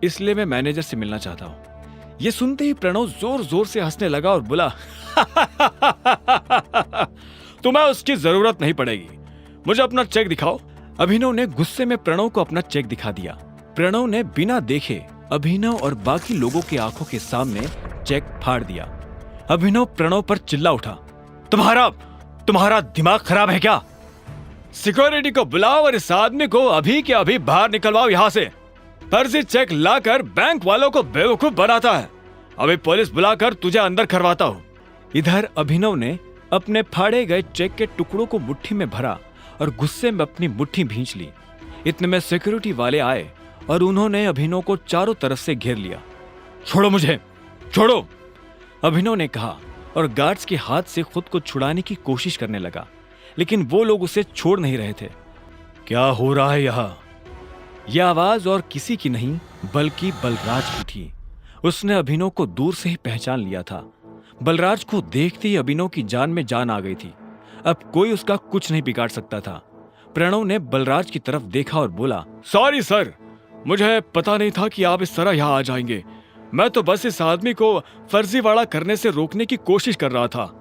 इसलिए मैं मैनेजर से मिलना चाहता हूँ। ये सुनते ही प्रणव जोर जोर से हंसने लगा और बोला, तुम्हें उसकी जरूरत नहीं पड़ेगी, मुझे अपना चेक दिखाओ। अभिनव ने गुस्से में प्रणव को अपना चेक दिखा दिया। प्रणव ने बिना देखे अभिनव और बाकी लोगों की आंखों के सामने चेक फाड़ दिया। अभिनव प्रणव पर चिल्ला उठा, तुम्हारा दिमाग खराब है क्या? सिक्योरिटी को बुलाओ और इस आदमी को अभी के अभी बाहर निकलवाओ यहाँ से। फर्जी चेक लाकर बैंक वालों को बेवकूफ बनाता है। अभी पुलिस बुलाकर तुझे अंदर करवाता हूँ। इधर अभिनव ने अपने फाड़े गए चेक के टुकड़ों को मुट्ठी में भरा और गुस्से में अपनी मुट्ठी भींच ली। इतने में सिक्योरिटी वाले आए और उन्होंने अभिनव को चारों तरफ से घेर लिया। छोड़ो मुझे, छोड़ो, अभिनव ने कहा और गार्ड्स के हाथ से खुद को छुड़ाने की कोशिश करने लगा, लेकिन वो लोग उसे छोड़ नहीं रहे थे। क्या हो रहा है यहाँ? यह आवाज और किसी की नहीं बल्कि बलराज की थी। उसने अभिनव को दूर से ही पहचान लिया था। बलराज को देखते ही अभिनव की जान में जान आ गई थी। अब कोई उसका कुछ नहीं बिगाड़ सकता था। प्रणव ने बलराज की तरफ देखा और बोला, सॉरी सर, मुझे पता नहीं था कि आप इस तरह यहाँ आ जाएंगे। मैं तो बस इस आदमी को फर्जीवाड़ा करने से रोकने की कोशिश कर रहा था।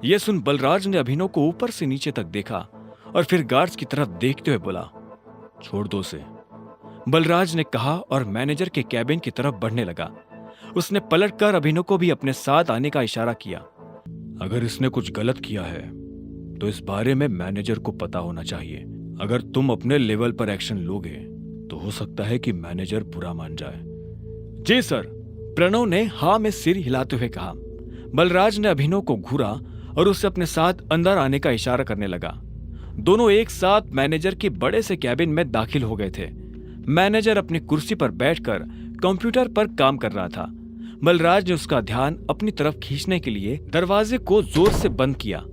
यह सुन बलराज ने अभिनव को ऊपर से नीचे तक देखा और फिर गार्ड्स की तरफ देखते हुए बोला, छोड़ दो उसे, बलराज ने कहा और मैनेजर के कैबिन की तरफ बढ़ने लगा। उसने पलटकर अभिनव को भी अपने साथ आने का इशारा किया। अगर इसने कुछ गलत किया है तो इस बारे में मैनेजर को पता होना चाहिए। अगर तुम अपने लेवल पर एक्शन लोगे तो हो सकता है कि मैनेजर बुरा मान जाए। जी सर, प्रणव ने हाँ में सिर हिलाते हुए कहा। बलराज ने अभिनव को घूरा और उसे अपने साथ अंदर आने का इशारा करने लगा। दोनों एक साथ मैनेजर के बड़े से कैबिन में दाखिल हो गए थे। मैनेजर अपनी कुर्सी पर बैठकर कंप्यूटर पर काम कर रहा था। बलराज ने उसका ध्यान अपनी तरफ खींचने के लिए दरवाजे को जोर से बंद किया।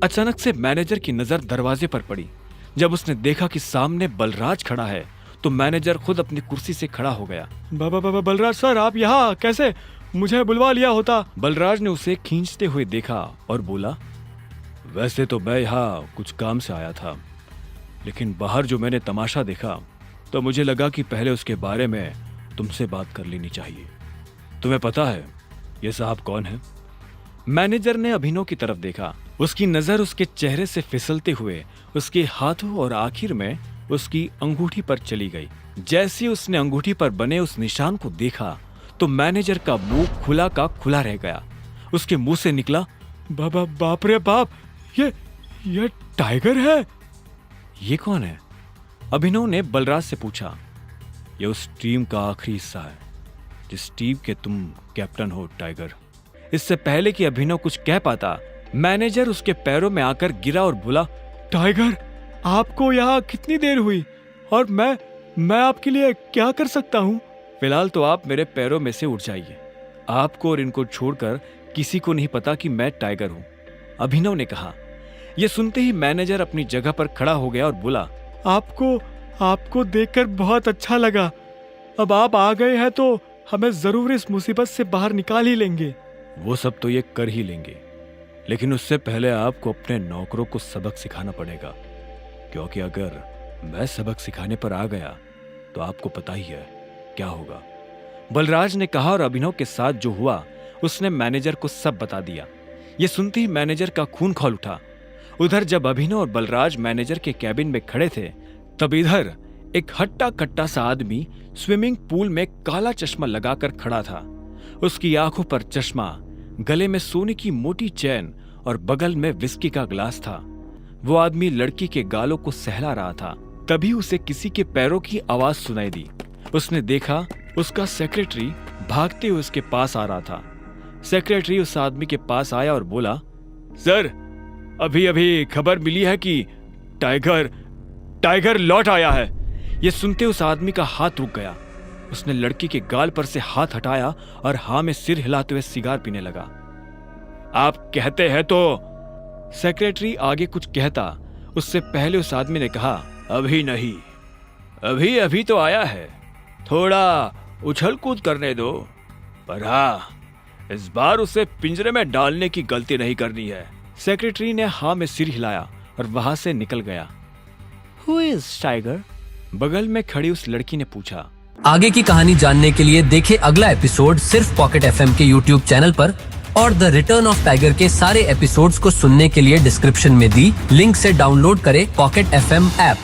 अचानक से मैनेजर की नजर दरवाजे पर पड़ी। जब उसने देखा कि सामने बलराज खड़ा है तो मैनेजर खुद अपनी कुर्सी से खड़ा हो गया। बलराज सर, आप यहाँ कैसे? मुझे बुलवा लिया होता। बलराज ने उसे खींचते हुए देखा और बोला, वैसे तो मैं यहाँ कुछ काम से आया था, लेकिन बाहर जो मैंने तमाशा देखा तो मुझे लगा कि पहले उसके बारे में तुमसे बात कर लेनी चाहिए। तुम्हें पता है ये साहब कौन है? मैनेजर ने अभिनव की तरफ देखा। उसकी नजर उसके चेहरे से फिसलते हुए उसके हाथों और आखिर में उसकी अंगूठी पर चली गई। जैसे उसने अंगूठी पर बने उस निशान को देखा तो मैनेजर का मुंह खुला का खुला रह गया। उसके मुंह से निकला, बाप रे बाप, ये टाइगर है। ये कौन है? अभिनव ने बलराज से पूछा। ये उस टीम का आखिरी हिस्सा है जिस टीम के तुम कैप्टन हो, टाइगर। इससे पहले कि अभिनव कुछ कह पाता, मैनेजर उसके पैरों में आकर गिरा और बोला, टाइगर, आपको यहाँ कितनी देर हुई और मैं आपके लिए क्या कर सकता हूँ? फिलहाल तो आप मेरे पैरों में से उठ जाइए। आपको और इनको छोड़कर किसी को नहीं पता कि मैं टाइगर हूँ, अभिनव ने कहा। यह सुनते ही मैनेजर अपनी जगह पर खड़ा हो गया और बोला, आपको देखकर बहुत अच्छा लगा। अब आप आ गए हैं तो हमें जरूर इस मुसीबत से बाहर निकाल ही लेंगे। वो सब तो ये कर ही लेंगे, लेकिन उससे पहले आपको अपने नौकरों को सबक सिखाना पड़ेगा, क्योंकि अगर मैं सबक सिखाने पर आ गया तो आपको पता ही है क्या होगा, बलराज ने कहा। और अभिनव के साथ जो हुआ उसने मैनेजर को सब बता दिया। ये सुनते ही मैनेजर का खून खौल उठा। उधर जब अभिनव और बलराज मैनेजर के कैबिन में खड़े थे तब इधर एक हट्टा कट्टा सा आदमी स्विमिंग पूल में काला चश्मा लगाकर खड़ा था। उसकी आंखों पर चश्मा, गले में सोने की मोटी चैन और बगल में विस्की का ग्लास था। वो आदमी लड़की के गालों को सहला रहा था। तभी उसे किसी के पैरों की आवाज सुनाई दी। उसने देखा उसका सेक्रेटरी भागते हुए उसके पास आ रहा था। सेक्रेटरी उस आदमी के पास आया और बोला, सर, अभी खबर मिली है कि टाइगर लौट आया है। यह सुनते उस आदमी का हाथ रुक गया। उसने लड़की के गाल पर से हाथ हटाया और हाँ में सिर हिलाते हुए सिगार पीने लगा। आप कहते हैं तो? सेक्रेटरी आगे कुछ कहता उससे पहले उस आदमी ने कहा, अभी नहीं, अभी तो आया है, थोड़ा उछल कूद करने दो, पर हाँ, इस बार उसे पिंजरे में डालने की गलती नहीं करनी है। सेक्रेटरी ने हाँ में सिर हिलाया और वहां से निकल गया। Who is tiger? बगल में खड़ी उस लड़की ने पूछा। आगे की कहानी जानने के लिए देखें अगला एपिसोड सिर्फ पॉकेट एफएम के यूट्यूब चैनल पर और द रिटर्न ऑफ टाइगर के सारे एपिसोड्स को सुनने के लिए डिस्क्रिप्शन में दी लिंक से डाउनलोड करें पॉकेट एफएम ऐप।